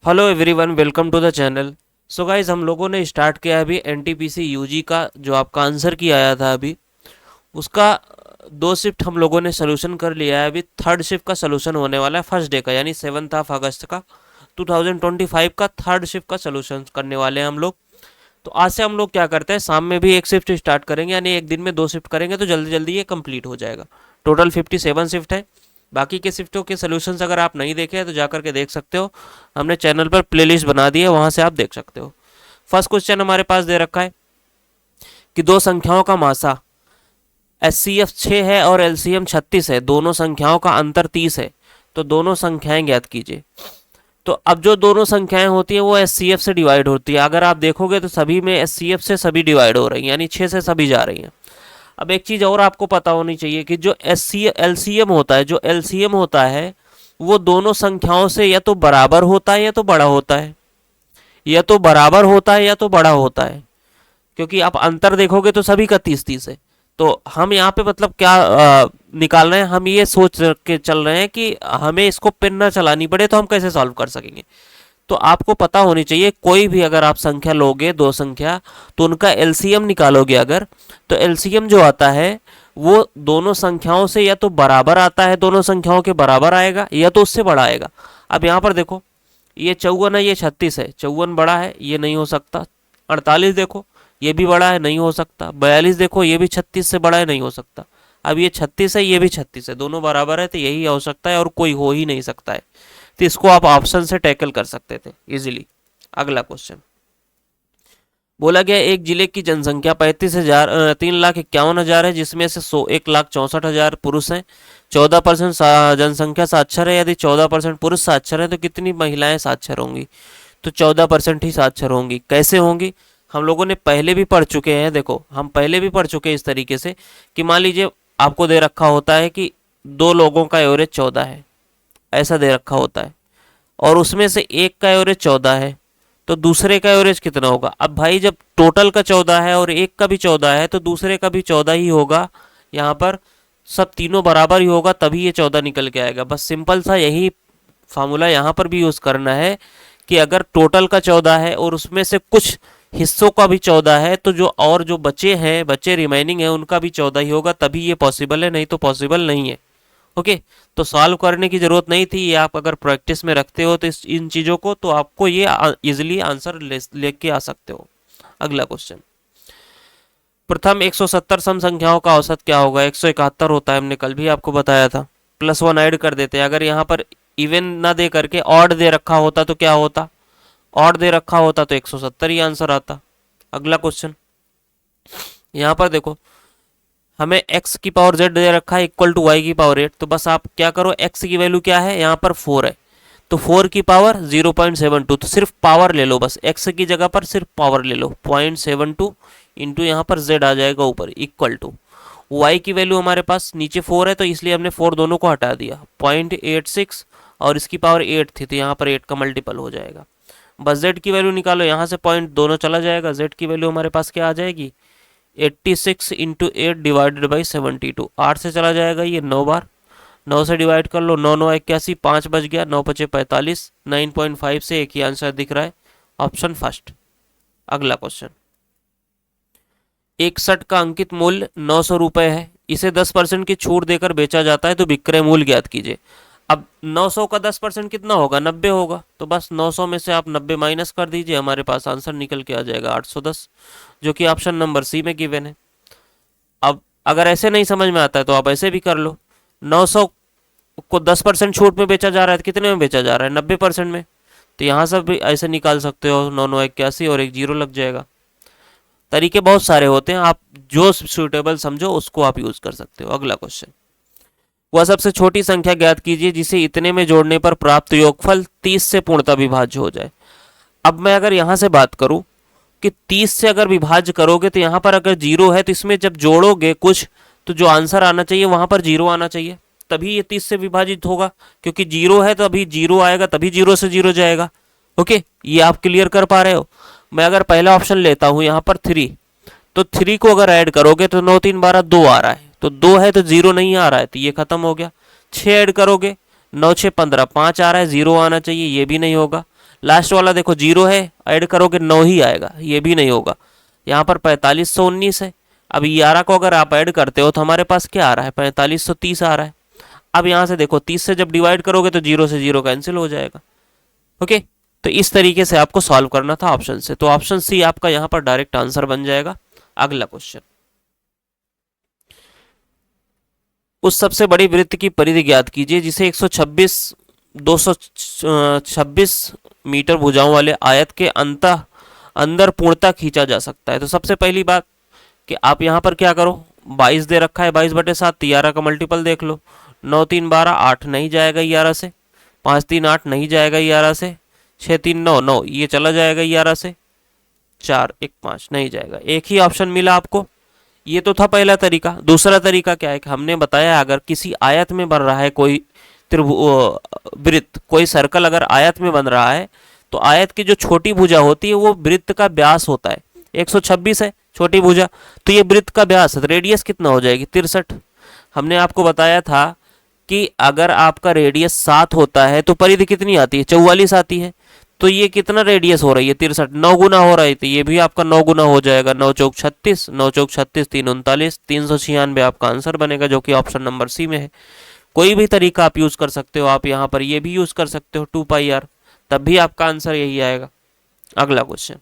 Hello everyone, welcome to the channel. So guys, हम लोगों ने स्टार्ट किया है अभी एनटीपीसी यूजी का जो आपका आंसर की आया था अभी उसका दो शिफ्ट हम लोगों ने सोल्यूशन कर लिया है। अभी थर्ड शिफ्ट का सोल्यूशन होने वाला है फर्स्ट डे का, यानी 7 अगस्त का 2025 का थर्ड शिफ्ट का सोल्यूशन करने वाले हैं हम लोग। तो आज से हम लोग क्या करते हैं, शाम में भी एक शिफ्ट स्टार्ट करेंगे, यानी एक दिन में दो शिफ्ट करेंगे तो जल्दी जल्दी ये कंप्लीट हो जाएगा। टोटल 57 शिफ्ट है। बाकी के शिफ्टों के सोल्यूशंस अगर आप नहीं देखे हैं तो जा करके देख सकते हो। हमने चैनल पर प्लेलिस्ट बना दी है, वहां से आप देख सकते हो। फर्स्ट क्वेश्चन हमारे पास दे रखा है कि दो संख्याओं का मासा एचसीएफ 6 है और एलसीएम 36 है, दोनों संख्याओं का अंतर 30 है, तो दोनों संख्याएं ज्ञात कीजिए। तो अब जो दोनों संख्याएं होती हैं वो एचसीएफ से डिवाइड होती है। अगर आप देखोगे तो सभी में एचसीएफ से सभी डिवाइड हो रही हैं, यानी 6 से सभी जा रही हैं। अब एक चीज और आपको पता होनी चाहिए कि जो एस सी एलसीएम होता है, जो एलसीएम होता है वो दोनों संख्याओं से या तो बराबर होता है या तो बड़ा होता है, या तो बराबर होता है या तो बड़ा होता है। क्योंकि आप अंतर देखोगे तो सभी का 30-30 है। तो हम यहाँ पे मतलब क्या निकाल रहे हैं, हम ये सोच के चल रहे हैं कि हमें इसको पेन ना चलानी पड़े, तो हम कैसे सॉल्व कर सकेंगे। तो आपको पता होनी चाहिए, कोई भी अगर आप संख्या लोगे, दो संख्या, तो उनका एलसीएम निकालोगे अगर, तो एलसीएम जो आता है वो दोनों संख्याओं से या तो बराबर आता है, दोनों संख्याओं के बराबर आएगा, या तो उससे बड़ा आएगा। अब यहाँ पर देखो, ये 54 है, ये 36 है, 54 बड़ा है, ये नहीं हो सकता। 48 देखो, ये भी बड़ा है, नहीं हो सकता। 42 देखो, ये भी 36 से बड़ा है, नहीं हो सकता। अब ये 36 है, ये भी 36 है, दोनों बराबर है, तो यही हो सकता है और कोई हो ही नहीं सकता है। तो इसको आप ऑप्शन से टैकल कर सकते थे इजीली। अगला क्वेश्चन बोला गया, एक जिले की जनसंख्या 3,51,000 है, जिसमें से 1,64,000 पुरुष हैं। 14% जनसंख्या साक्षर है। यदि 14% पुरुष साक्षर है तो कितनी महिलाएं साक्षर होंगी? तो 14% ही साक्षर होंगी। कैसे होंगी? हम लोगों ने पहले भी पढ़ चुके हैं। देखो, हम पहले भी पढ़ चुके हैं इस तरीके से कि मान लीजिए आपको दे रखा होता है कि दो लोगों का एवरेज 14 है, ऐसा दे रखा होता है, और उसमें से एक का एवरेज 14 है, तो दूसरे का एवरेज कितना होगा? अब भाई जब टोटल का 14 है और एक का भी 14 है तो दूसरे का भी 14 ही होगा। यहाँ पर सब तीनों बराबर ही होगा, तभी ये 14 निकल के आएगा। बस सिंपल सा यही फार्मूला यहाँ पर भी यूज करना है कि अगर टोटल का 14 है और उसमें से कुछ हिस्सों का भी 14 है, तो जो और जो बचे हैं, बचे रिमेनिंग है, उनका भी 14 ही होगा, तभी ये पॉसिबल है, नहीं तो पॉसिबल नहीं है। ओके, तो सॉल्व करने की जरूरत नहीं थी। ये आप अगर प्रैक्टिस में रखते हो तो इन चीजों को, तो आपको ये इजिली आंसर लेके आ सकते हो। अगला क्वेश्चन, प्रथम 170 सम संख्याओं का औसत क्या होगा? 171 होता है, हमने कल भी आपको बताया था। +1 ऐड कर देते हैं। अगर यहाँ पर इवन ना दे करके ऑड दे रखा होता तो क्या होता? ऑड दे रखा होता तो 170 ही आंसर आता। अगला क्वेश्चन, यहाँ पर देखो, हमें x की पावर z दे रखा है इक्वल टू y की पावर 8। तो बस आप क्या करो, x की वैल्यू क्या है, यहाँ पर 4 है, तो 4 की पावर 0.72, तो सिर्फ पावर ले लो, बस x की जगह पर सिर्फ पावर ले लो। 0.72 इंटू यहाँ पर z आ जाएगा ऊपर, इक्वल टू y की वैल्यू हमारे पास नीचे 4 है, तो इसलिए हमने 4 दोनों को हटा दिया। 0.86 और इसकी पावर 8 थी, तो यहाँ पर 8 का मल्टीपल हो जाएगा। बस z की वैल्यू निकालो, यहाँ से पॉइंट दोनों चला जाएगा। z की वैल्यू हमारे पास क्या आ जाएगी? 86 इंटू 8 डिवाइडेड बाई 72। 8 से चला जाएगा ये 9 बार, 9 से डिवाइड कर लो, 9 9 81, 5 बच गया, 9 बचे 45। 9.5 से एक ही आंसर दिख रहा है, ऑप्शन फर्स्ट। अगला क्वेश्चन, 61 का अंकित मूल्य 900 रुपये है, इसे 10% की छूट देकर बेचा जाता है, तो विक्रय मूल्य ज्ञात कीजिए। अब 900 का 10% कितना होगा? 90 होगा। तो बस 900 में से आप 90 माइनस कर दीजिए, हमारे पास आंसर निकल के आ जाएगा 810, जो कि ऑप्शन नंबर सी में गिवन है। अब अगर ऐसे नहीं समझ में आता है तो आप ऐसे भी कर लो। 900 को 10% छूट में बेचा जा रहा है, तो कितने में बेचा जा रहा है? 90% में। तो यहाँ से भी ऐसे निकाल सकते हो, 9 9 81 और एक जीरो लग जाएगा। तरीके बहुत सारे होते हैं, आप जो सुटेबल समझो उसको आप यूज कर सकते हो। अगला क्वेश्चन, वह सबसे छोटी संख्या ज्ञात कीजिए जिसे इतने में जोड़ने पर प्राप्त योगफल 30 से पूर्णतः विभाज्य हो जाए। अब मैं अगर यहाँ से बात करूँ कि 30 से अगर विभाज्य करोगे, तो यहाँ पर अगर जीरो है तो इसमें जब जोड़ोगे कुछ, तो जो आंसर आना चाहिए वहां पर जीरो आना चाहिए, तभी ये 30 से विभाजित होगा। क्योंकि जीरो है तो अभी जीरो आएगा, तभी जीरो से जीरो जाएगा। ओके, ये आप क्लियर कर पा रहे हो? मैं अगर पहला ऑप्शन लेता हूं यहाँ पर 3, तो 3 को अगर ऐड करोगे तो 9 3 12 2 आ रहा है, तो 2 है तो जीरो नहीं आ रहा है, तो ये खत्म हो गया। 6 ऐड करोगे, 9 6 15 5 आ रहा है, जीरो आना चाहिए, ये भी नहीं होगा। लास्ट वाला देखो 0 है, ऐड करोगे 9 ही आएगा, ये भी नहीं होगा। यहाँ पर 4519 है। अब 11 को अगर आप ऐड करते हो तो हमारे पास क्या आ रहा है, 4530 आ रहा है। अब यहाँ से देखो 30 से जब डिवाइड करोगे तो 0 से 0 कैंसिल हो जाएगा। ओके, तो इस तरीके से आपको सॉल्व करना था ऑप्शन से, तो ऑप्शन सी आपका यहाँ पर डायरेक्ट आंसर बन जाएगा। अगला क्वेश्चन, उस सबसे बड़ी वृत्त की परिधि ज्ञात कीजिए जिसे 226 मीटर भुजाओं वाले आयत के अंदर पूर्णतः खींचा जा सकता है। तो सबसे पहली बात कि आप यहाँ पर क्या करो, 22 दे रखा है, 22/7, 11 का मल्टीपल देख लो, 9 3 12, 8 नहीं जाएगा 11 से, 5 3 8 नहीं जाएगा 11 से, 6 3 9 9 ये चला जाएगा 11 से, 4 1 5 नहीं जाएगा। एक ही ऑप्शन मिला आपको, ये तो था पहला तरीका। दूसरा तरीका क्या है कि हमने बताया अगर किसी आयत में बन रहा है कोई वृत्त, कोई सर्कल अगर आयत में बन रहा है तो आयत की जो छोटी भुजा होती है वो वृत्त का व्यास होता है। 126 है छोटी भुजा, तो ये वृत्त का व्यास है, रेडियस कितना हो जाएगी 63। हमने आपको बताया था कि अगर आपका रेडियस 7 होता है तो परिधि कितनी आती है, 44 आती है। तो ये कितना रेडियस हो रही है 63, 9 गुना हो रही थी, ये भी आपका 9 गुना हो जाएगा, 9 चौक 36, 9 चौक 36 3 39, 396 आपका आंसर बनेगा, जो कि ऑप्शन नंबर सी में है। कोई भी तरीका आप यूज कर सकते हो, आप यहाँ पर ये भी यूज कर सकते हो 2πr, तब भी आपका आंसर यही आएगा। अगला क्वेश्चन,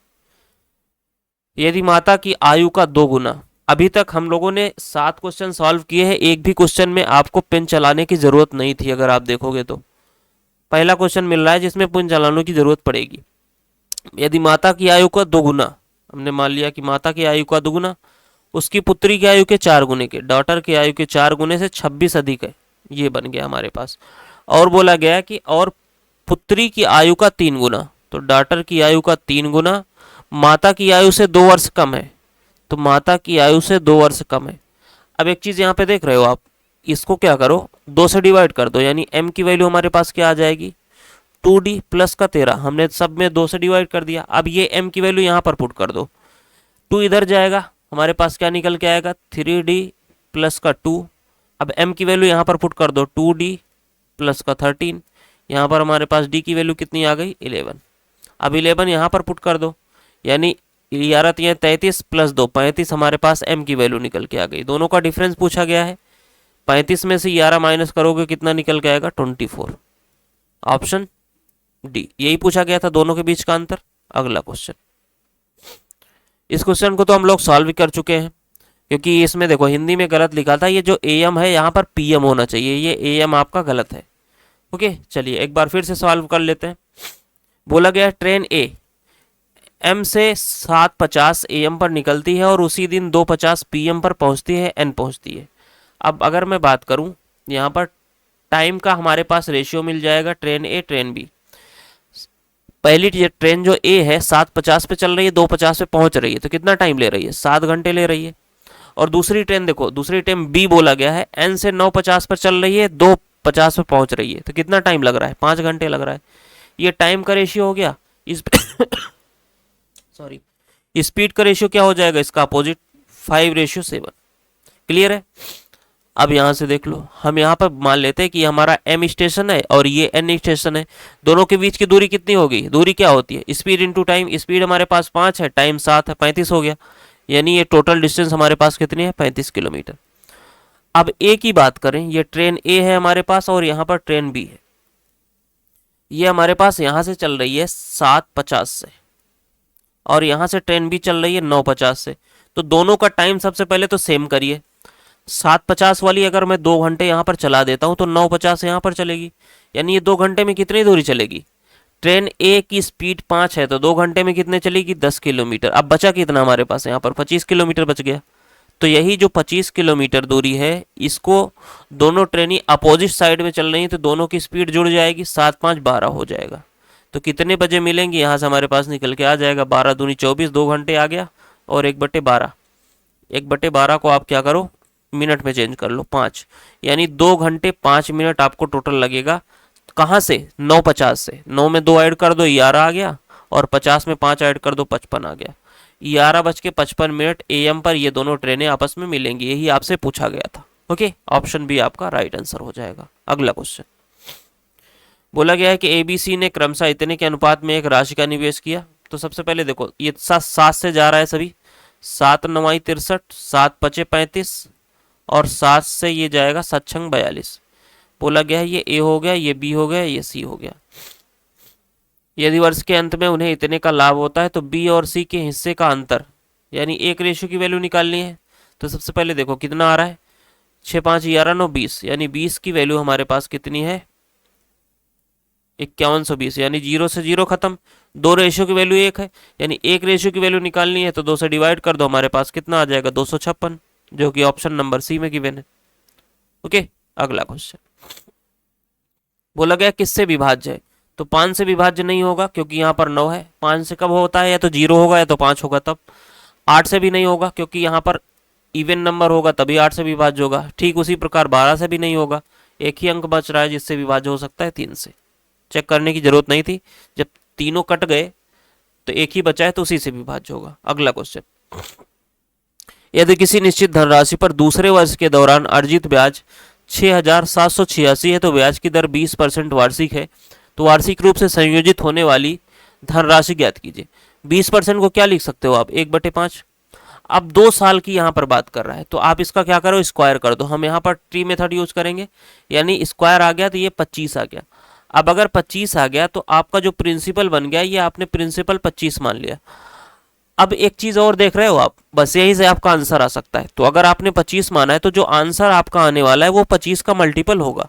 यदि माता की आयु का 2 गुना, अभी तक हम लोगों ने 7 क्वेश्चन सॉल्व किए हैं, एक भी क्वेश्चन में आपको पेन चलाने की जरूरत नहीं थी। अगर आप देखोगे तो पहला क्वेश्चन मिल रहा है जिसमें पेन चलाने की जरूरत पड़ेगी। यदि माता की आयु का 2 गुना, हमने मान लिया कि माता की आयु का 2 गुना उसकी पुत्री की आयु के 4 गुने के, डॉटर की आयु के 4 गुने से 26 अधिक है, ये बन गया हमारे पास। और बोला गया कि और पुत्री की आयु का 3 गुना, तो डॉटर की आयु का 3 गुना माता की आयु से 2 वर्ष कम है, तो माता की आयु से 2 वर्ष कम है। अब एक चीज यहाँ पे देख रहे हो आप, इसको क्या करो 2 से डिवाइड कर दो, यानी m की वैल्यू हमारे पास क्या आ जाएगी 2d प्लस का 13, हमने सब में 2 से डिवाइड कर दिया। अब ये m की वैल्यू यहाँ पर पुट कर दो, 2 इधर जाएगा, हमारे पास क्या निकल के आएगा 3d प्लस का 2। अब m की वैल्यू यहाँ पर पुट कर दो 2d प्लस का 13, यहाँ पर हमारे पास d की वैल्यू कितनी आ गई 11। अब 11 यहाँ पर पुट कर दो, यानी 11 33 प्लस 2 35, हमारे पास m की वैल्यू निकल के आ गई। दोनों का डिफरेंस पूछा गया है, 35 में से 11 माइनस करोगे कितना निकल के आएगा 24, ऑप्शन डी। यही पूछा गया था दोनों के बीच का अंतर। अगला क्वेश्चन, इस क्वेश्चन को तो हम लोग सॉल्व कर चुके हैं, क्योंकि इसमें देखो हिंदी में गलत लिखा था, ये जो AM है यहाँ पर PM होना चाहिए, ये AM आपका गलत है। ओके, चलिए एक बार फिर से सॉल्व कर लेते हैं। बोला गया ट्रेन A M से 7:50 AM पर निकलती है और उसी दिन 2:50 PM पर पहुंचती है, N पहुंचती है। अब अगर मैं बात करूं यहाँ पर टाइम का, हमारे पास रेशियो मिल जाएगा ट्रेन A ट्रेन B। पहली ट्रेन जो A है 7:50 पे चल रही है, 2:50 पे पहुंच रही है, तो कितना टाइम ले रही है 7 घंटे ले रही है। और दूसरी ट्रेन देखो, दूसरी ट्रेन B बोला गया है N से 9:50 पर चल रही है, 2:50 पे पहुंच रही है, तो कितना टाइम लग रहा है 5 घंटे लग रहा है। ये टाइम का रेशियो हो गया। इस सॉरी, स्पीड का रेशियो क्या हो जाएगा इसका अपोजिट, 5:7। क्लियर है। अब यहाँ से देख लो, हम यहाँ पर मान लेते हैं कि हमारा M स्टेशन है और ये N स्टेशन है, दोनों के बीच की दूरी कितनी होगी, दूरी क्या होती है स्पीड इंटू टाइम। स्पीड हमारे पास 5 है, टाइम 7 है, 35 हो गया, यानी ये टोटल डिस्टेंस हमारे पास कितनी है 35 किलोमीटर। अब A की बात करें, ये ट्रेन A है हमारे पास और यहाँ पर ट्रेन B है, ये हमारे पास यहाँ से चल रही है 7:50 से और यहाँ से ट्रेन B चल रही है 9:50 से। तो दोनों का टाइम सबसे पहले तो सेम करिए, 7:50 वाली अगर मैं 2 घंटे यहाँ पर चला देता हूँ तो 9:50 यहाँ पर चलेगी, यानी ये 2 घंटे में कितनी दूरी चलेगी। ट्रेन A की स्पीड 5 है तो 2 घंटे में कितने चलेगी 10 किलोमीटर। अब बचा कितना हमारे पास यहाँ पर 25 किलोमीटर बच गया। तो यही जो 25 किलोमीटर दूरी है, इसको दोनों ट्रेनें अपोजिट साइड में चल रही हैं तो दोनों की स्पीड जुड़ जाएगी, 7 5 12 हो जाएगा। तो कितने बजे मिलेंगे, यहाँ से हमारे पास निकल के आ जाएगा 12 दूनी 24, 2 घंटे आ गया, और 1/12, 1/12 को आप क्या करो मिनट में चेंज कर लो 5, यानी 2 घंटे 5 मिनट आपको टोटल लगेगा। कहाँ से 9:50 से, 9 में 2 ऐड कर दो 11 आ गया, और 50 में 5 ऐड कर दो 55 आ गया। 11:55 AM पर ये दोनों ट्रेनें आपस में मिलेंगी, यही आपसे पूछा गया था। ओके, ऑप्शन बी आपका राइट आंसर हो जाएगा। अगला क्वेश्चन, बोला गया है कि ABC ने क्रमशः इतने के अनुपात में एक राशि का निवेश किया। तो सबसे पहले देखो ये सात से जा रहा है सभी, 7×9 = 63, 7×5 = 35 और 7 से ये जाएगा 7×6 = 42। बोला गया है ये A हो गया, ये B हो गया, ये C हो गया। यदि वर्ष के अंत में उन्हें इतने का लाभ होता है तो B और C के हिस्से का अंतर यानी एक रेशियो की वैल्यू निकालनी है। तो सबसे पहले देखो कितना आ रहा है, 6×5 = 11 9 20 यानी 20 की वैल्यू हमारे पास कितनी है 5120 यानी 0 से 0 खत्म। 2 रेशियो की वैल्यू 1 है यानी 1 रेशियो की वैल्यू निकालनी है तो 2 से डिवाइड कर दो, हमारे पास कितना आ जाएगा 256, जो कि ऑप्शन नंबर C में गिवन है। ओके, अगला क्वेश्चन बोला गया किससे विभाज्य है। तो 5 से विभाज्य नहीं होगा क्योंकि यहाँ पर 9 है। 5 से कब होता है, या तो 0 होगा या तो 5 होगा तब। 8 से भी नहीं होगा क्योंकि यहाँ पर इवन नंबर होगा तभी 8 से विभाज्य होगा। ठीक उसी प्रकार 12 से भी नहीं होगा, एक ही अंक बच रहा है जिससे विभाज्य हो सकता है 3 से। चेक करने की जरूरत नहीं थी, जब तीनों कट गए तो एक ही बचा है तो उसी से विभाज्य होगा। अगला क्वेश्चन, यदि किसी निश्चित धनराशि पर दूसरे वर्ष के दौरान अर्जित ब्याज 6,786 है तो ब्याज की दर 20% वार्षिक है, तो वार्षिक रूप से संयोजित होने वाली धनराशि ज्ञात कीजिए। 20% को क्या लिख सकते हो आप, 1/5। अब 2 साल की यहाँ पर बात कर रहा है तो आप इसका क्या करो, स्क्वायर कर दो। हम यहाँ पर ट्री मेथड यूज करेंगे, यानी स्क्वायर आ गया तो ये 25 आ गया। अब अगर 25 आ गया तो आपका जो प्रिंसिपल बन गया, ये आपने प्रिंसिपल 25 मान लिया। अब एक चीज और देख रहे हो आप, बस यही से आपका आंसर आ सकता है। तो अगर आपने 25 माना है तो जो आंसर आपका आने वाला है वो 25 का मल्टीपल होगा।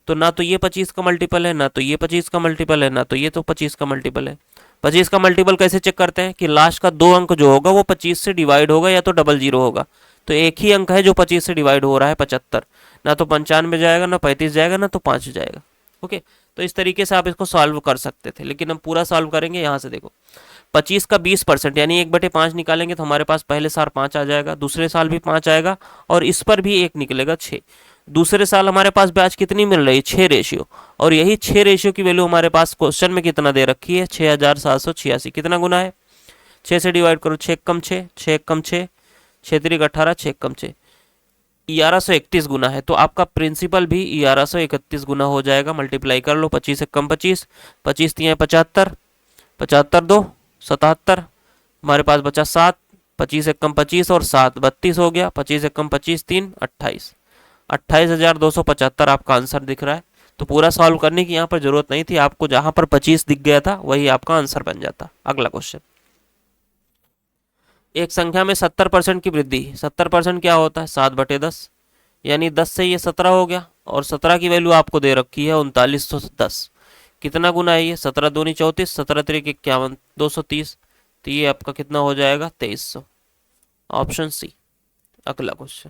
तो ना तो ये 25 का मल्टीपल है, ना तो ये 25 का मल्टीपल है, ना तो ये तो 25 का मल्टीपल है। 25 का मल्टीपल कैसे चेक करते हैं कि लास्ट का 2 अंक जो होगा वो 25 से डिवाइड होगा या तो 00 होगा। तो एक ही अंक है जो 25 से डिवाइड हो रहा है, 75। ना तो 95 जाएगा, ना 35 जाएगा, ना तो 5 जाएगा। ओके, तो इस तरीके से आप इसको सॉल्व कर सकते थे, लेकिन हम पूरा सॉल्व करेंगे। यहाँ से देखो 25 का 20% यानी 1/5 निकालेंगे तो हमारे पास पहले साल 5 आ जाएगा, दूसरे साल भी 5 आएगा और इस पर भी 1 निकलेगा 6। दूसरे साल हमारे पास ब्याज कितनी मिल रही है, 6 रेशियो। और यही 6 रेशियो की वैल्यू हमारे पास क्वेश्चन में कितना दे रखी है, 6,786। कितना गुना है, 6 से डिवाइड करो, 6 कम 6, 6 कम 6, 6 3 18, 6 कम 6, 1131 गुना है। तो आपका प्रिंसिपल भी 1131 गुना हो जाएगा। मल्टीप्लाई कर लो, 25 1 कम 25, 25 3 75, 75 2 77, हमारे पास बचा 7, 25 1 कम 25 और 7 32 हो गया। 25 1 कम 25 3 28, 28,275 आपका आंसर दिख रहा है। तो पूरा सॉल्व करने की यहाँ पर जरूरत नहीं थी, आपको जहां पर 25 दिख गया था वही आपका आंसर बन जाता। अगला क्वेश्चन, एक संख्या में 70% की वृद्धि। 70% क्या होता है, 7/10 यानी 10 से ये 17 हो गया और 17 की वैल्यू आपको दे रखी है 3910। कितना गुना है ये, 17 दूनी 34, 17 3 51, 230। तो ये आपका कितना हो जाएगा 2300, ऑप्शन सी। अगला क्वेश्चन,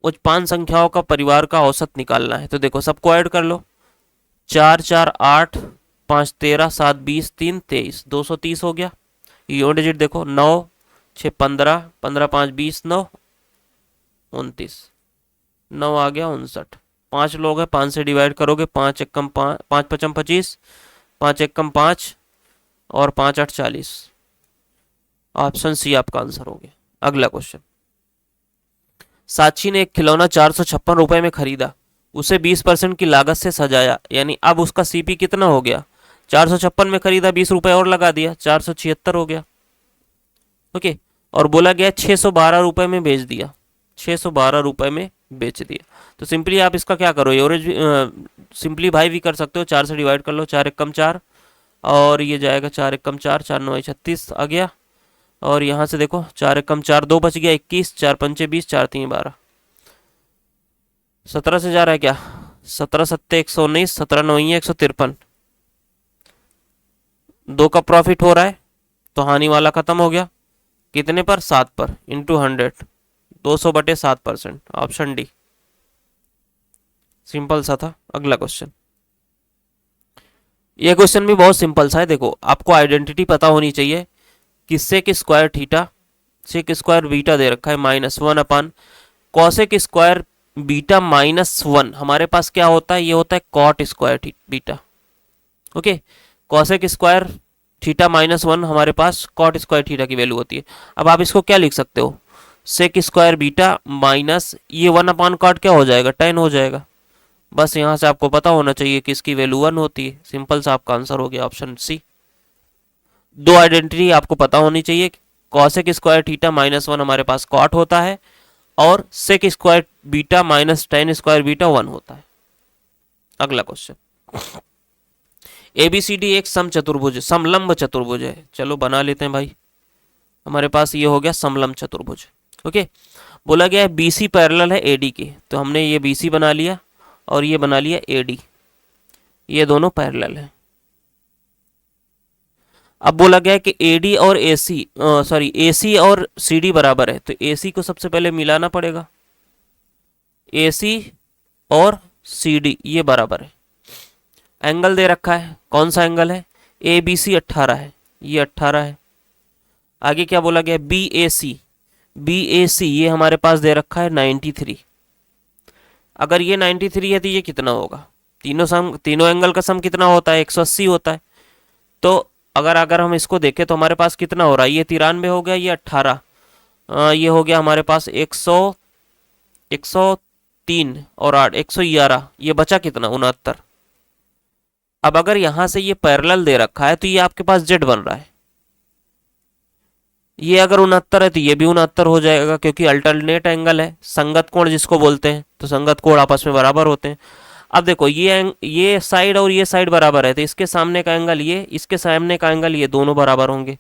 कुछ 5 संख्याओं का परिवार का औसत निकालना है। तो देखो सबको ऐड कर लो, 4 4 8, 5 13, 7 20, 3 23, 230 हो गया। ये डिजिट देखो, 9 6 15, 15 5 20, 9 29, 9 आ गया 59। 5 लोग हैं, 5 से डिवाइड करोगे, 5 1 कम 5, 5 5 25, 5 1 कम 5 और 5 8 40। ऑप्शन सी आपका आंसर हो गया। अगला क्वेश्चन, साक्षी ने एक खिलौना 456 रुपए में खरीदा, उसे 20% की लागत से सजाया, यानी अब उसका सीपी कितना हो गया, 456 में खरीदा, 20 रुपए और लगा दिया, 476 हो गया। ओके, और बोला गया 612 रुपए में बेच दिया, 612 रुपए में बेच दिया। तो सिंपली आप इसका क्या करो, एवरेज सिंपली भाई भी कर सकते हो, 4 से डिवाइड कर लो, 4 1 कम 4 और ये जाएगा 4 1 कम 4, 4 9 36 आ गया। और यहाँ से देखो 4 1 कम 4, 2 बच गया, 21, 4 5 20, 4 3 12, 17 से जा रहा है क्या, 17 7 119, 17 9 153। 2 का प्रॉफिट हो रहा है तो हानि वाला खत्म हो गया। कितने पर, 7 पर, इंटू 100, 200/7%, ऑप्शन डी। सिंपल सा था। अगला क्वेश्चन, यह क्वेश्चन भी बहुत सिंपल सा है। देखो आपको आइडेंटिटी पता होनी चाहिए कि sec square theta, sec square beta दे रखा है -1 अपान कॉसेक स्क्वायर बीटा -1। हमारे पास क्या होता है, ये होता है cot square beta. Okay, cosec square theta -1 हमारे पास कॉट स्क्वायर थीटा की वैल्यू होती है। अब आप इसको क्या लिख सकते हो, सेक स्क्वायर बीटा माइनस ये 1 अपान कॉट क्या हो जाएगा, tan हो जाएगा। बस यहाँ से आपको पता होना चाहिए कि इसकी वैल्यू 1 होती है। सिंपल सा आपका आंसर हो गया ऑप्शन सी। दो आइडेंटिटी आपको पता होनी चाहिए। कॉसेक स्क्वायर थीटा -1 हमारे पास कॉट होता है, और sec square beta minus tan square beta 1 होता है। अगला क्वेश्चन, ABCD एक समचतुर्भुज समलंब चतुर्भुज है। चलो बना लेते हैं भाई। हमारे पास ये हो गया समलंब चतुर्भुज। ओके, बोला गया है BC पैरेलल है AD के, तो हमने ये BC बना लिया और ये बना लिया AD, ये दोनों पैरेलल है। अब बोला गया है कि AD और AC और CD बराबर है, तो AC को सबसे पहले मिलाना पड़ेगा। AC और CD ये बराबर है। एंगल दे रखा है, कौन सा एंगल है? ABC 18 है, ये 18 है। आगे क्या बोला गया? BAC ये हमारे पास दे रखा है 93। अगर ये 93 है तो ये कितना होगा? तीनों एंगल का सम कितना होता है? 180 होता है। तो अगर हम इसको देखें तो हमारे पास कितना हो रहा है? ये 93 हो गया, ये 18, ये हो गया हमारे पास 103 और 8 111, ये बचा कितना? 69। अब अगर यहां से ये पैरेलल दे रखा है तो ये आपके पास जेड बन रहा है। ये अगर 69 है तो ये भी 69 हो जाएगा, क्योंकि अल्टरनेट एंगल है, संगत कोण जिसको बोलते हैं, तो संगत कोण आपस में बराबर होते हैं। अब देखो ये साइड और ये साइड बराबर है, तो इसके सामने का एंगल ये, इसके सामने का एंगल ये, दोनों बराबर होंगे।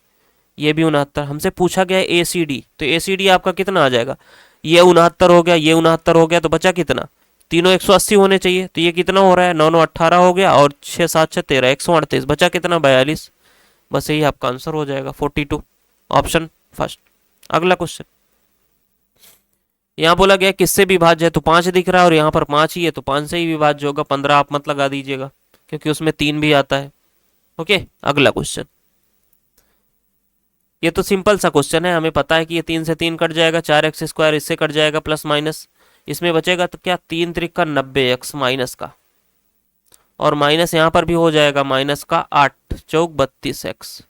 ये भी 69। हमसे पूछा गया है ACD, तो ACD आपका कितना आ जाएगा? ये 69 हो गया, ये 69 हो गया, तो बचा कितना? तीनों 180 होने चाहिए, तो ये कितना हो रहा है? 9 9 18 हो गया, और 6 7 6 13 138, बचा कितना? 42। बस यही आपका आंसर हो जाएगा 42, ऑप्शन फर्स्ट। अगला क्वेश्चन, यहाँ बोला गया किससे विभाज्य है, तो 5 दिख रहा है और यहाँ पर 5 ही है, तो 5 से ही विभाज्य होगा। 15 आप मत लगा दीजिएगा, क्योंकि उसमें 3 भी आता है। ओके, अगला क्वेश्चन, ये तो सिंपल सा क्वेश्चन है, हमें पता है कि ये 3 से 3 कट जाएगा, 4x² इससे कट जाएगा, प्लस माइनस इसमें बचेगा तो क्या? 3 त्रिक का 90x माइनस का, और माइनस यहाँ पर भी हो जाएगा, माइनस का 8 चौक 32x,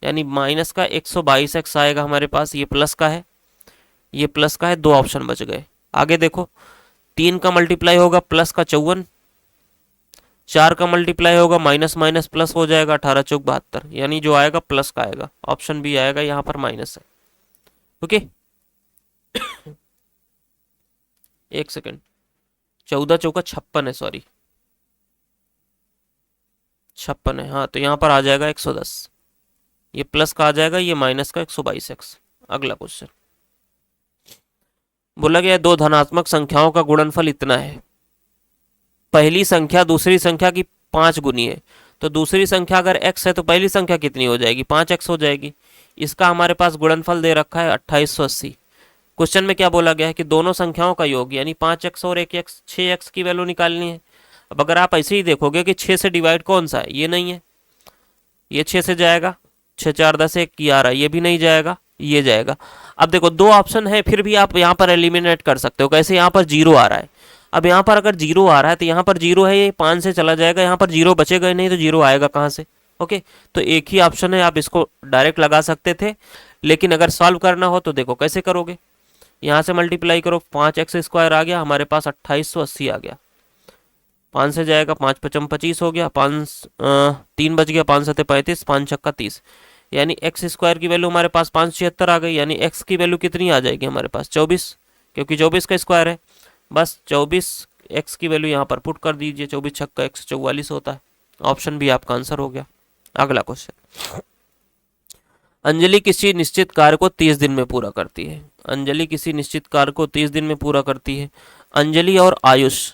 यानी माइनस का 122x आएगा हमारे पास। ये प्लस का है, ये प्लस का है, दो ऑप्शन बच गए। आगे देखो, 3 का मल्टीप्लाई होगा प्लस का 54, 4 का मल्टीप्लाई होगा माइनस माइनस प्लस हो जाएगा, 18 चौक 72, यानी जो आएगा प्लस का आएगा, ऑप्शन बी आएगा, यहाँ पर माइनस है। ओके, एक सेकेंड, 14 चौका 56 है, सॉरी 56 है, हाँ, तो यहाँ पर आ जाएगा 110, ये प्लस का आ जाएगा, ये माइनस का 122x। अगला क्वेश्चन, बोला गया दो धनात्मक संख्याओं का गुणनफल इतना है। पहली संख्या दूसरी संख्या की 5 गुनी है, तो दूसरी संख्या अगर x है तो पहली संख्या कितनी हो जाएगी? 5x हो जाएगी। इसका हमारे पास गुणनफल दे रखा है 2880। क्वेश्चन में क्या बोला गया है कि दोनों संख्याओं का योग, यानी 5x और 1x, 6x की वैल्यू निकालनी है। अब अगर आप ऐसे ही देखोगे कि 6 से डिवाइड कौन सा है, ये नहीं है, ये 6 से जाएगा, 6 4 10 1 11, ये भी नहीं जाएगा, ये जाएगा। अब देखो दो ऑप्शन है, फिर भी आप यहाँ पर एलिमिनेट कर सकते हो। कैसे? यहाँ पर 0 आ रहा है, अब यहाँ पर अगर 0 आ रहा है तो यहाँ पर 0 है, ये 5 से चला जाएगा, यहाँ पर 0 बचेगा ही नहीं, तो 0 आएगा कहाँ से? ओके, तो एक ही ऑप्शन है, आप इसको डायरेक्ट लगा सकते थे, लेकिन अगर सॉल्व करना हो तो देखो कैसे करोगे। यहाँ से मल्टीप्लाई करो, 5x² आ गया हमारे पास, 2880 आ गया, 5 से जाएगा, 5 5 25 हो गया, 3 बच गया, 5 7 35, 5 6 30, यानी x² की वैल्यू हमारे पास 576 आ गई, यानी x की वैल्यू कितनी आ जाएगी हमारे पास? 24, क्योंकि 24 का स्क्वायर है। बस 24 x की वैल्यू यहाँ पर पुट कर दीजिए, 24 छक्का 144 होता है, ऑप्शन भी आपका आंसर हो गया। अगला क्वेश्चन, अंजलि किसी निश्चित कार्य को 30 दिन में पूरा करती है। अंजलि किसी निश्चित कार्य को 30 दिन में पूरा करती है। अंजलि और आयुष,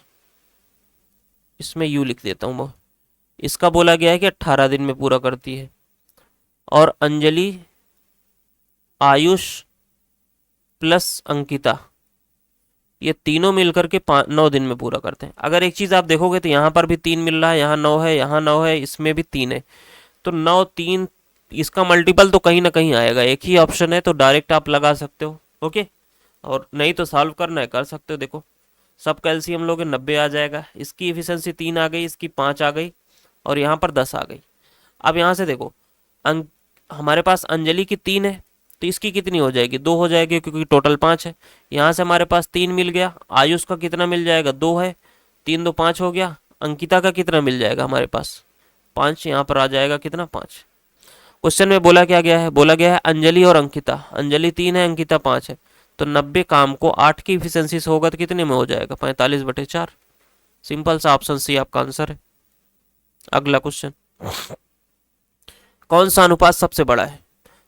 इसमें यू लिख देता हूँ मैं, इसका बोला गया है कि 18 दिन में पूरा करती है, और अंजलि, आयुष प्लस अंकिता, ये तीनों मिलकर के 9 दिन में पूरा करते हैं। अगर एक चीज़ आप देखोगे तो यहाँ पर भी 3 मिल रहा है, यहाँ 9 है, यहाँ 9 है, इसमें भी 3 है, तो 9 3, इसका मल्टीपल तो कहीं ना कहीं आएगा। एक ही ऑप्शन है, तो डायरेक्ट आप लगा सकते हो। ओके, और नहीं तो सॉल्व करना है कर सकते हो। देखो सब कैल्शियम लोगे 90 आ जाएगा, इसकी एफिशिएंसी 3 आ गई, इसकी 5 आ गई, और यहाँ पर 10 आ गई। अब यहाँ से देखो हमारे पास अंजलि की 3 है, तो इसकी कितनी हो जाएगी? 2 हो जाएगी, क्योंकि टोटल 5 है। यहाँ से हमारे पास 3 मिल गया, आयुष का कितना मिल जाएगा? 2 है, तीन दो पाँच हो गया। अंकिता का कितना मिल जाएगा हमारे पास, पाँच। यहाँ पर आ जाएगा कितना, पाँच। क्वेश्चन में बोला क्या गया है, बोला गया है अंजलि और अंकिता, अंजलि तीन है अंकिता पाँच है, तो 90 काम को 8 की इफिशियंसी से होगा तो कितने में हो जाएगा, 45/4। सिंपल सा ऑप्शन सी आपका आंसर है। अगला क्वेश्चन, कौन सा अनुपात सबसे बड़ा है।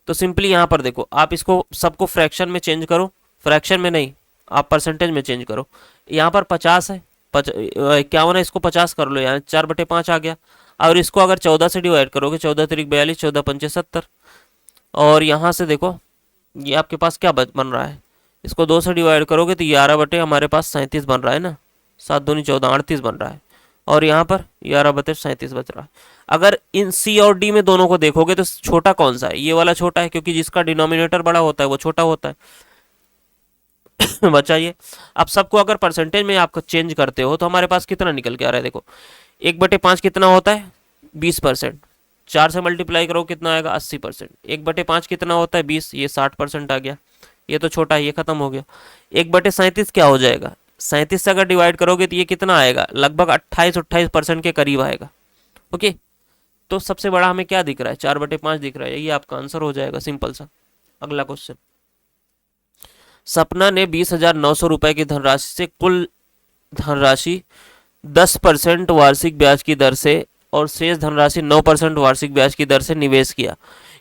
तो सिंपली यहाँ पर देखो, आप इसको सबको फ्रैक्शन में चेंज करो, फ्रैक्शन में नहीं, आप परसेंटेज में चेंज करो। यहाँ पर 50 है, 51 है, इसको 50 कर लो, यहाँ 4/5 आ गया। और इसको अगर 14 से डिवाइड करोगे, 14 तिरिक 42, 14 पंचे 70। और यहाँ से देखो ये आपके पास क्या बन रहा है, इसको 2 से डिवाइड करोगे तो 11 बटे हमारे पास 37 बन रहा है ना, 7 दूनी 14, 38 बन रहा है। और यहाँ पर 11/37 बच रहा है। अगर इन सी और डी में दोनों को देखोगे तो छोटा कौन सा है, ये वाला छोटा है, क्योंकि जिसका डिनोमिनेटर बड़ा होता है वो छोटा होता है। बचाइए। अब सबको अगर परसेंटेज में आपको चेंज करते हो तो हमारे पास कितना निकल के आ रहा है, देखो 1/5 कितना होता है, 20%। 4 से मल्टीप्लाई करो कितना आएगा, 80%। 1/5 कितना होता है, 20, ये 60% आ गया। ये तो छोटा है, ये खत्म हो गया। 1/37 क्या हो जाएगा, 37 से अगर डिवाइड करोगे तो ये कितना आएगा, लगभग 28% के करीब आएगा। ओके, तो सबसे बड़ा हमें क्या दिख रहा है, 4/5 दिख रहा है, ये आपका आंसर हो जाएगा, सिंपल सा। अगला क्वेश्चन, सपना ने 20,900 रुपए की धनराशि से कुल धनराशि 10% वार्षिक ब्याज की दर से और शेष धनराशि 9% वार्षिक ब्याज की दर से निवेश किया।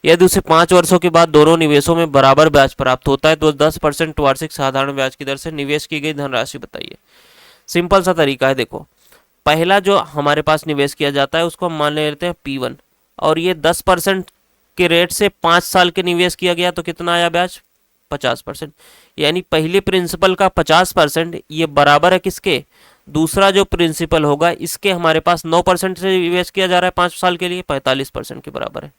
यदि उसे 5 वर्षों के बाद दोनों निवेशों में बराबर ब्याज प्राप्त होता है तो 10% वार्षिक साधारण ब्याज की दर से निवेश की गई धनराशि बताइए। सिंपल सा तरीका है, देखो पहला जो हमारे पास निवेश किया जाता है उसको हम मान लेते हैं P1, और ये 10% के रेट से 5 साल के निवेश किया गया तो कितना आया ब्याज, 50%। यानी पहले प्रिंसिपल का 50% ये बराबर है किसके, दूसरा जो प्रिंसिपल होगा इसके हमारे पास 9% से निवेश किया जा रहा है 5 साल के लिए, 45% के बराबर है।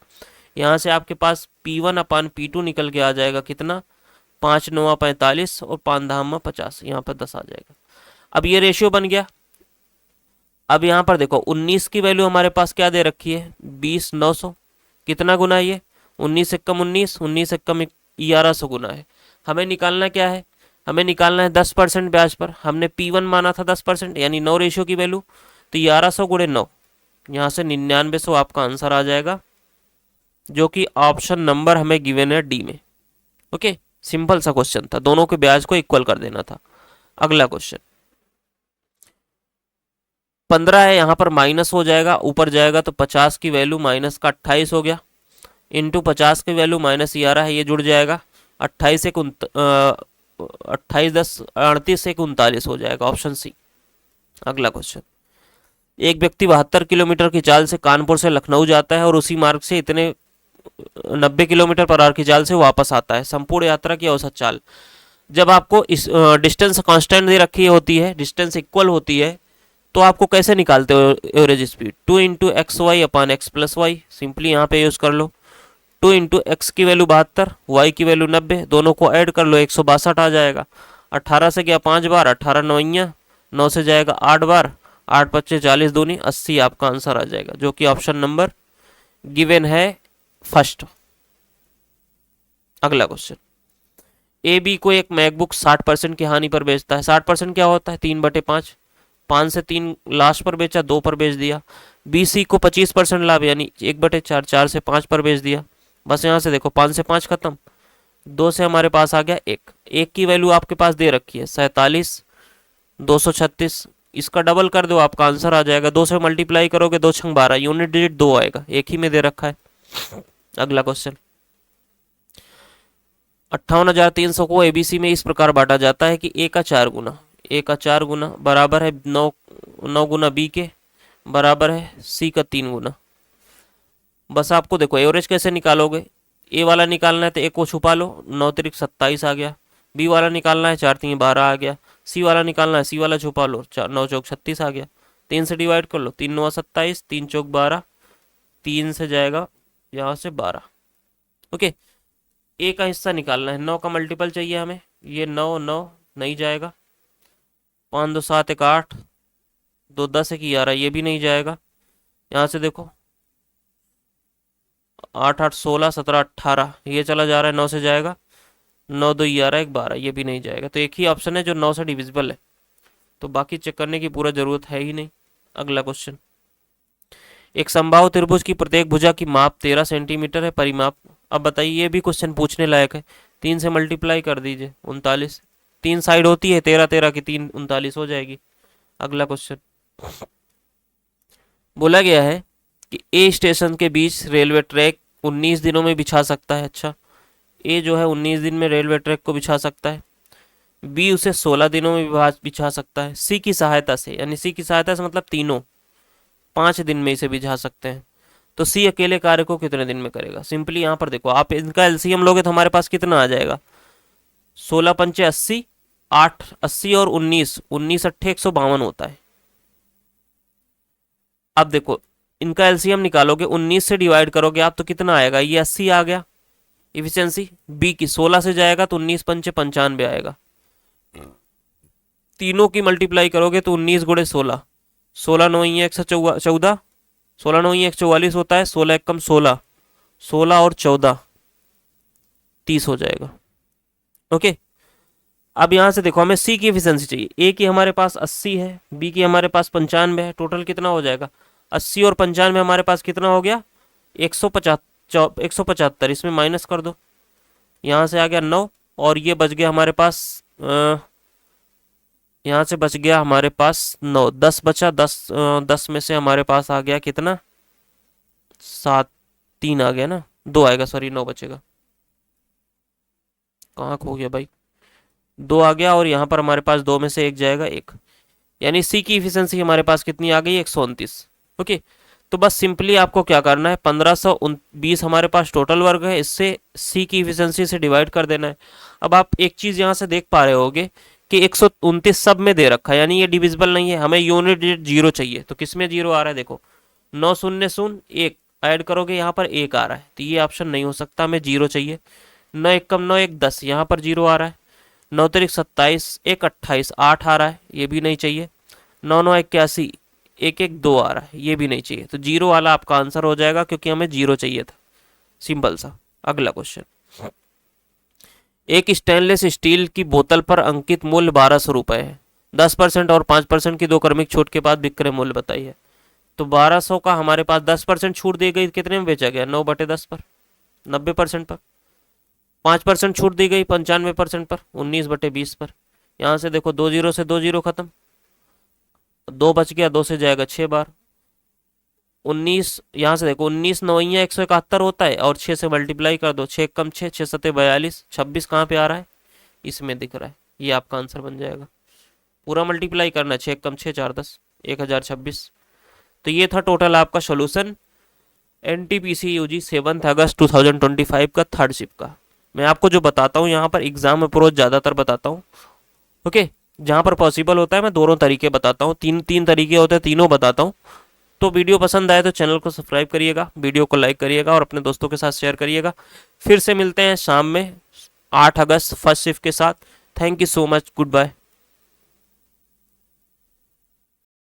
यहाँ से आपके पास P1/P2 निकल के आ जाएगा कितना, 5 9 45 और 5 10 50, यहाँ पर 10 आ जाएगा। अब ये रेशियो बन गया। अब यहाँ पर देखो 19 की वैल्यू हमारे पास क्या दे रखी है, 20,900। कितना गुना है ये, 19 से कम 19, 19 से कम 1100 गुना है। हमें निकालना क्या है, हमें निकालना है 10% ब्याज पर। हमने P1 माना था 10%, यानी 9 रेशियो की वैल्यू, तो 1100 गुणे 9, यहाँ से 9900 आपका आंसर आ जाएगा, जो कि ऑप्शन नंबर हमें गिवन है डी में। ओके, सिंपल सा क्वेश्चन था, दोनों के ब्याज को इक्वल कर देना था। अगला क्वेश्चन, 15 है, यहाँ पर माइनस हो जाएगा, ऊपर जाएगा तो 50 की वैल्यू माइनस का 28 हो गया, इंटू 50 की वैल्यू -11 है, ये जुड़ जाएगा, 28 एक 28 10 38 एक 39 हो जाएगा, ऑप्शन सी। अगला क्वेश्चन, एक व्यक्ति 72 किलोमीटर की चाल से कानपुर से लखनऊ जाता है और उसी मार्ग से इतने 90 किलोमीटर पर आवर की चाल से वापस आता है। संपूर्ण यात्रा की औसत चाल, जब आपको इस डिस्टेंस कांस्टेंट दे रखी होती है, डिस्टेंस इक्वल होती है, तो आपको कैसे निकालते हो एवरेज स्पीड, 2 × xy/x+y। सिंपली यहाँ पे यूज कर लो, 2 × x की वैल्यू 72, y की वैल्यू 90, दोनों को ऐड कर लो, 162 आ जाएगा। 18 से गया 5 बार, 18 9 9 से जाएगा 8 बार, 8 25 40 दूनी 80 आपका आंसर आ जाएगा, जो कि ऑप्शन नंबर गिवन है फर्स्ट। अगला क्वेश्चन, ए बी को एक मैकबुक 60% की हानि पर बेचता है। 60% क्या होता है, 3/5, 5 से 3 लास्ट पर बेचा, 2 पर बेच दिया। बी सी को 25% लाभ, यानी 1/4, 4 से 5 पर बेच दिया। बस यहाँ से देखो 5 से 5 खत्म, 2 से हमारे पास आ गया 1। 1 की वैल्यू आपके पास दे रखी है 47, 236, इसका डबल कर दो आपका आंसर आ जाएगा। 2 से मल्टीप्लाई करोगे 2 छंग 12, यूनिट डिजिट 2 आएगा, एक ही में दे रखा है। अगला क्वेश्चन, 58,300 को एबीसी में इस प्रकार बांटा जाता है कि ए का 4 गुना बराबर है 9 गुना बी के, बराबर है सी का 3 गुना। बस आपको देखो एवरेज कैसे निकालोगे, ए वाला निकालना है तो ए को छुपा लो, 9 तिरिक 27 आ गया। बी वाला निकालना है 4 3 12 आ गया। सी वाला निकालना है, सी वाला छुपा लो, 9 चौक 36 आ गया। 3 से डिवाइड कर लो, 3 9 27, 3 चौक 12, 3 से जाएगा यहाँ से 12। ओके, ए का हिस्सा निकालना है, 9 का मल्टीपल चाहिए हमें, ये 9 9 नहीं जाएगा, 5 2 7 1 8, 2 10 1 11, ये भी नहीं जाएगा। यहाँ से देखो 8 8 16 17 18, ये चला जा रहा है, 9 से जाएगा, 9 2 11 1 12, ये भी नहीं जाएगा। तो एक ही ऑप्शन है जो 9 से डिविजिबल है, तो बाकी चेक करने की पूरा जरूरत है ही नहीं। अगला क्वेश्चन, एक समबाहु त्रिभुज की प्रत्येक भुजा की माप 13 सेंटीमीटर है, परिमाप। अब बताइए, ये भी क्वेश्चन पूछने लायक है। 3 से मल्टीप्लाई कर दीजिए, 39। 3 साइड होती है, 13 13 की 3 39 हो जाएगी। अगला क्वेश्चन, बोला गया है कि ए स्टेशन के बीच रेलवे ट्रैक 19 दिनों में बिछा सकता है। अच्छा, ए जो है 19 दिन में रेलवे ट्रैक को बिछा सकता है। बी उसे 16 दिनों में बिछा सकता है। सी की सहायता से, यानी सी की सहायता से मतलब तीनों 5 दिन में इसे बिछा सकते हैं। तो सी अकेले कार्य को कितने दिन में करेगा? सिंपली यहाँ पर देखो, आप इनका एलसीएम लोगे तो हमारे पास कितना आ जाएगा? 16 पंचे 80, 8 80 और 19 19 अट्ठे 152 होता है। अब देखो, इनका एलसीएम निकालोगे, 19 से डिवाइड करोगे आप तो कितना आएगा? ये 80 आ गया इफिशियंसी। बी की 16 से जाएगा तो 19 पंचे 95 आएगा। तीनों की मल्टीप्लाई करोगे तो 19 गुणे 16, 16 9 ही 114, 16 9 ही 144 होता है। 16 एक कम 16, 16 और 14 30 हो जाएगा। ओके, अब यहां से देखो, हमें सी की एफिशिएंसी चाहिए। ए की हमारे पास 80 है, बी की हमारे पास 95 है। टोटल कितना हो जाएगा? 80 और 95 हमारे पास कितना हो गया? 175। इसमें माइनस कर दो, यहाँ से आ गया 9 और ये बच गया हमारे पास, यहाँ से बच गया हमारे पास 9, 10 बचा। 10 में से हमारे पास आ गया कितना? 7, 3 आ गया ना, 2 आएगा, सॉरी 9 बचेगा। कहाँ खो गया भाई? 2 आ गया और यहाँ पर हमारे पास 2 में से 1 जाएगा, 1। यानी सी की इफिशियंसी हमारे पास कितनी आ गई? 129। ओके, तो बस सिंपली आपको क्या करना है, 1520 हमारे पास टोटल वर्ग है, इससे सी की इफिशियंसी से डिवाइड कर देना है। अब आप एक चीज़ यहाँ से देख पा रहे होगे कि 129 सब में दे रखा है, यानी ये डिविजिबल नहीं है। हमें यूनिट डिजिट 0 चाहिए, तो किस में 0 आ रहा है? देखो, 9 शून्य 0 1 ऐड करोगे, यहाँ पर 1 आ रहा है, तो ये ऑप्शन नहीं हो सकता, हमें 0 चाहिए। 9 1 कम 9 1 10, यहाँ पर 0 आ रहा है। 9 तारीख 27, 1 28 8 आ रहा है, ये भी नहीं चाहिए। 9 9 81 1 1 2 आ रहा है, ये भी नहीं चाहिए। तो 0 वाला आपका आंसर हो जाएगा, क्योंकि हमें 0 चाहिए था। सिंपल सा। अगला क्वेश्चन, एक स्टेनलेस स्टील की बोतल पर अंकित मूल्य 1200 रुपये है। 10% और 5% की 2 क्रमिक छूट के बाद विक्रय मूल्य बताइए। तो 1200 का हमारे पास 10% छूट दी गई, कितने में बेचा गया? 9/10 पर, 90% पर। 5% छूट दी गई 95% पर, 19/20 पर। यहाँ से देखो, 2 0 से 2 0 खत्म, 2 बच गया, 2 से जाएगा 6 बार। 19, यहाँ से देखो, 19 9 171 होता है, और 6 से मल्टीप्लाई कर दो, 6 कम 6 6 7 42, 26 कहाँ पे आ रहा है? इसमें दिख रहा है, ये आपका आंसर बन जाएगा। पूरा मल्टीप्लाई करना, 6 कम 6 4 10, 1026। तो ये था टोटल आपका सोल्यूशन एनटीपीसी यूजी 7 अगस्त 2025 का थर्ड शिफ्ट का। मैं आपको जो बताता हूँ यहाँ पर एग्जाम अप्रोच ज़्यादातर बताता हूँ। ओके, जहाँ पर पॉसिबल होता है मैं दोनों तरीके बताता हूँ, तीन तरीके होते हैं, तीनों बताता हूँ। तो वीडियो पसंद आए तो चैनल को सब्सक्राइब करिएगा, वीडियो को लाइक करिएगा और अपने दोस्तों के साथ शेयर करिएगा। फिर से मिलते हैं शाम में 8 अगस्त फर्स्ट शिफ्ट के साथ। Thank you so much, good bye.